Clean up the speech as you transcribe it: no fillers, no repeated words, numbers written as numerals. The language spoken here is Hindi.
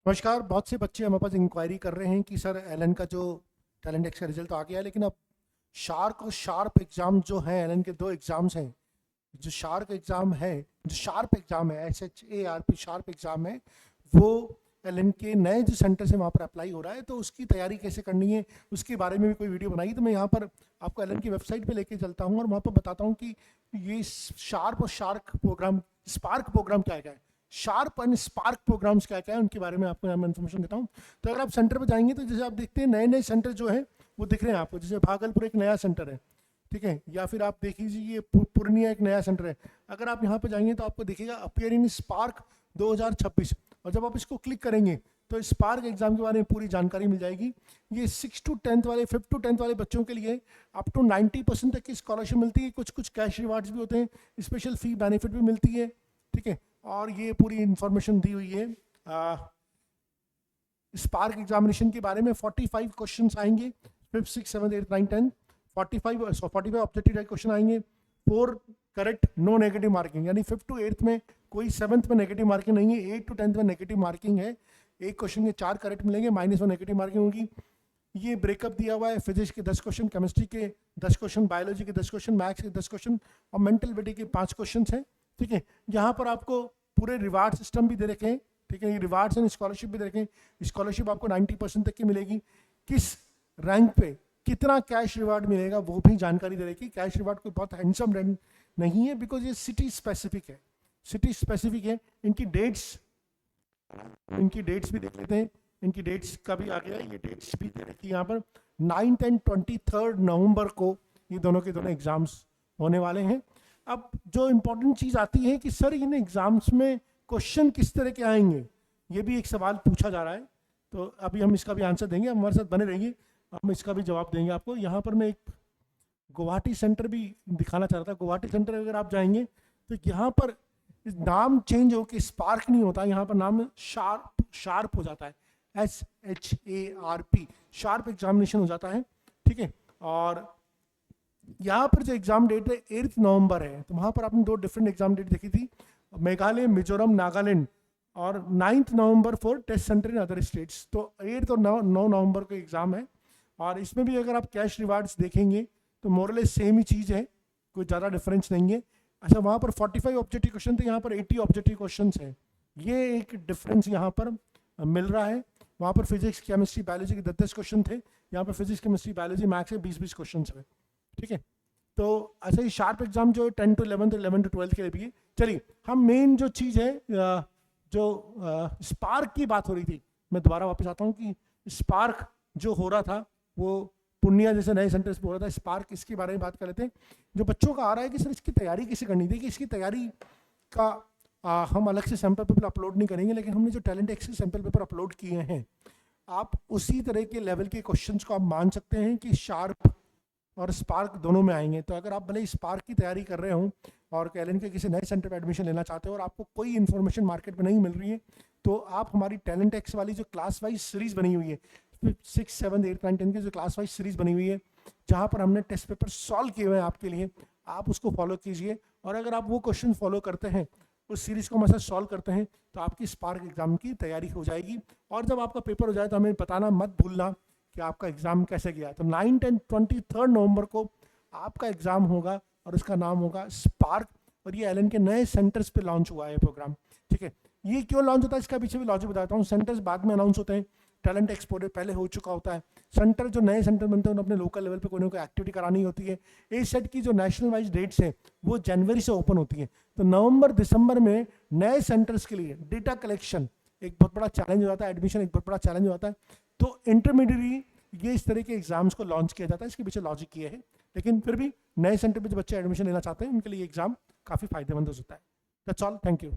नमस्कार। बहुत से बच्चे हमारे पास इंक्वायरी कर रहे हैं कि सर एलन का जो टैलेंट एक्स का रिजल्ट तो आ गया है, लेकिन अब शार्क और शार्प एग्ज़ाम जो हैं, एलन के दो एग्ज़ाम्स हैं। जो शार्क एग्ज़ाम है, जो शार्प एग्ज़ाम है, SHARP शार्प एग्ज़ाम है, वो एलन के नए जो सेंटर से वहाँ पर अप्लाई हो रहा है, तो उसकी तैयारी कैसे करनी है उसके बारे में भी कोई वीडियो बनाई। तो मैं यहाँ पर आपको एलन की वेबसाइट पे लेके चलता हूँ और वहाँ पर बताता हूँ कि ये शार्प और शार्क प्रोग्राम, स्पार्क प्रोग्राम क्या क्या है, शार्प एंड स्पार्क प्रोग्राम्स क्या क्या है, उनके बारे में आपको यहाँ मैं इन्फॉर्मेशन देता हूँ। तो अगर आप सेंटर पर जाएंगे तो जैसे आप देखते हैं नए नए सेंटर जो है वो दिख रहे हैं आपको। जैसे भागलपुर एक नया सेंटर है, ठीक है, या फिर आप देख लीजिए ये पूर्णिया एक नया सेंटर है। अगर आप यहाँ पर जाएंगे तो आपको दिखेगा अपियर इन स्पार्क 2026, और जब आप इसको क्लिक करेंगे तो स्पार्क एग्जाम के बारे में पूरी जानकारी मिल जाएगी। ये 6 to 10th वाले, 5 to 10th वाले बच्चों के लिए अप टू 90% तक की स्कॉलरशिप मिलती है। कुछ कुछ कैश रिवार्ड्स भी होते हैं, स्पेशल फी बेनिफिट भी मिलती है, ठीक है। और ये पूरी इंफॉर्मेशन दी हुई है। स्पार्क एग्जामिनेशन के बारे में 45 क्वेश्चन आएंगे, 5th 6th 7th 8th 9th 10th। 45 objective type question आएंगे, 4 करेक्ट, नो नेगेटिव मार्किंग, यानी 5th to 8th में कोई 7th में नेगेटिव मार्किंग नहीं है, 8th to 10th में नेगेटिव मार्किंग है। एक क्वेश्चन के 4 करेक्ट मिलेंगे, -1 नेगेटिव मार्किंग होगी। ये ब्रेकअप दिया हुआ है, फिजिक्स के 10 क्वेश्चन, केमिस्ट्री के 10 क्वेश्चन, बायोलॉजी के 10 क्वेश्चन, मैथ्स के 10 क्वेश्चन और मेंटल एबिलिटी के 5 क्वेश्चन हैं, ठीक है। यहाँ पर आपको पूरे रिवार्ड सिस्टम भी दे रखे हैं, ठीक है। ये रिवार्ड्स एंड स्कॉलरशिप भी दे रखे हैं। स्कॉलरशिप आपको 90% तक की मिलेगी। किस रैंक पे कितना कैश रिवार्ड मिलेगा वो भी जानकारी दे रखी। कैश रिवार्ड कोई बहुत हैंडसम रैंक नहीं है, बिकॉज ये सिटी स्पेसिफिक है, सिटी स्पेसिफिक है। इनकी डेट्स भी देख लेते हैं। इनकी डेट्स का भी आ गया, ये डेट्स भी दे रखी है यहाँ पर। 9th and 23rd नवंबर को ये दोनों के दोनों एग्जाम्स होने वाले हैं। अब जो इम्पोर्टेंट चीज़ आती है कि सर इन एग्जाम्स में क्वेश्चन किस तरह के आएंगे, ये भी एक सवाल पूछा जा रहा है। तो अभी हम इसका भी आंसर देंगे, हमारे साथ बने रहिए, हम इसका भी जवाब देंगे आपको। यहाँ पर मैं एक गुवाहाटी सेंटर भी दिखाना चाह रहा था। गुवाहाटी सेंटर अगर आप जाएंगे तो यहाँ पर नाम चेंज हो के स्पार्क नहीं होता, यहाँ पर नाम शार्प हो जाता है, SHARP, शार्प एग्जामिनेशन हो जाता है, ठीक है। और यहाँ पर जो एग्जाम डेट है 8th नवंबर है, तो वहाँ पर आपने 2 डिफरेंट एग्जाम डेट देखी थी, मेघालय, मिजोरम, नागालैंड, और 9th November for test center in other states. तो 8th और 9 नवंबर को एग्जाम है। और इसमें भी अगर आप कैश रिवार्ड्स देखेंगे तो मोरलेस सेम ही चीज़ है, कोई ज़्यादा डिफरेंस नहीं है। अच्छा, वहाँ पर 45 ऑब्जेक्टिव क्वेश्चन थे, यहाँ पर 80 ऑब्जेक्टिव क्वेश्चन हैं। ये एक डिफरेंस यहाँ पर मिल रहा है। वहाँ पर फिजिक्स, केमिस्ट्री, बायोलॉजी के 10 क्वेश्चन थे, यहाँ पर फिजिक्स, केमिस्ट्री, बायोलॉजी, मैथ्स के 20 क्वेश्चन है, ठीक है। तो ऐसा ही शार्प एग्जाम जो 10 to 11th, 11 to 12th के लिए भी है। चलिए, हम मेन जो चीज़ है, जो स्पार्क की बात हो रही थी, मैं दोबारा वापस आता हूँ कि स्पार्क जो हो रहा था वो पूर्णिया जैसे नए सेंटर्स पे हो रहा था। स्पार्क, इसके बारे में बात कर लेते हैं। जो बच्चों का आ रहा है कि सर इसकी तैयारी कैसे करनी थी, कि इसकी तैयारी का हम अलग से सैम्पल पेपर अपलोड नहीं करेंगे, लेकिन हमने जो टैलेंट एक्स के सैम्पल पेपर अपलोड किए हैं, आप उसी तरह के लेवल के क्वेश्चंस को आप मान सकते हैं कि शार्प और स्पार्क दोनों में आएंगे। तो अगर आप भले स्पार्क की तैयारी कर रहे हो और एलन के किसी नए सेंटर पर एडमिशन लेना चाहते हो और आपको कोई इन्फॉर्मेशन मार्केट में नहीं मिल रही है, तो आप हमारी टैलेंट एक्स वाली जो क्लास वाइज सीरीज बनी हुई है, 6, 7, 8, 9, 10 की जो क्लास वाइज सीरीज बनी हुई है, जहाँ पर हमने टेस्ट पेपर सॉल्व किए हुए हैं आपके लिए, आप उसको फॉलो कीजिए। और अगर आप वो क्वेश्चन फॉलो करते हैं, उस सीरीज को हमारे साथ सॉल्व करते हैं, तो आपकी स्पार्क एग्जाम की तैयारी हो जाएगी। और जब आपका पेपर हो जाए तो हमें बताना मत भूलना कि आपका एग्जाम कैसे गया। तो 9th and 23rd नवंबर को आपका एग्जाम होगा और उसका नाम होगा स्पार्क, और ये एलन के नए सेंटर्स पे लॉन्च हुआ है प्रोग्राम, ठीक है। ये क्यों लॉन्च होता है इसका पीछे भी लॉजिक बताता हूँ। सेंटर्स बाद में अनाउंस होते हैं, टैलेंट एक्सपोर्ट पहले हो चुका होता है। सेंटर, जो नए सेंटर बनते हैं, उन्हें अपने लोकल लेवल पे कोई ना कोई एक्टिविटी करानी होती है। A-SET की जो नेशनल वाइज डेट्स हैं वो जनवरी से ओपन होती है। तो नवंबर दिसंबर में नए सेंटर्स के लिए डेटा कलेक्शन एक बहुत बड़ा चैलेंज हो जाता है, एडमिशन एक बहुत बड़ा चैलेंज हो जाता है। तो इंटरमीडिएटली ये इस तरह के एग्जाम्स को लॉन्च किया जाता है, इसके पीछे लॉजिक ये है। लेकिन फिर भी नए सेंटर पर जो बच्चे एडमिशन लेना चाहते हैं उनके लिए एग्जाम काफ़ी फायदेमंद हो सकता है। That's all, thank you.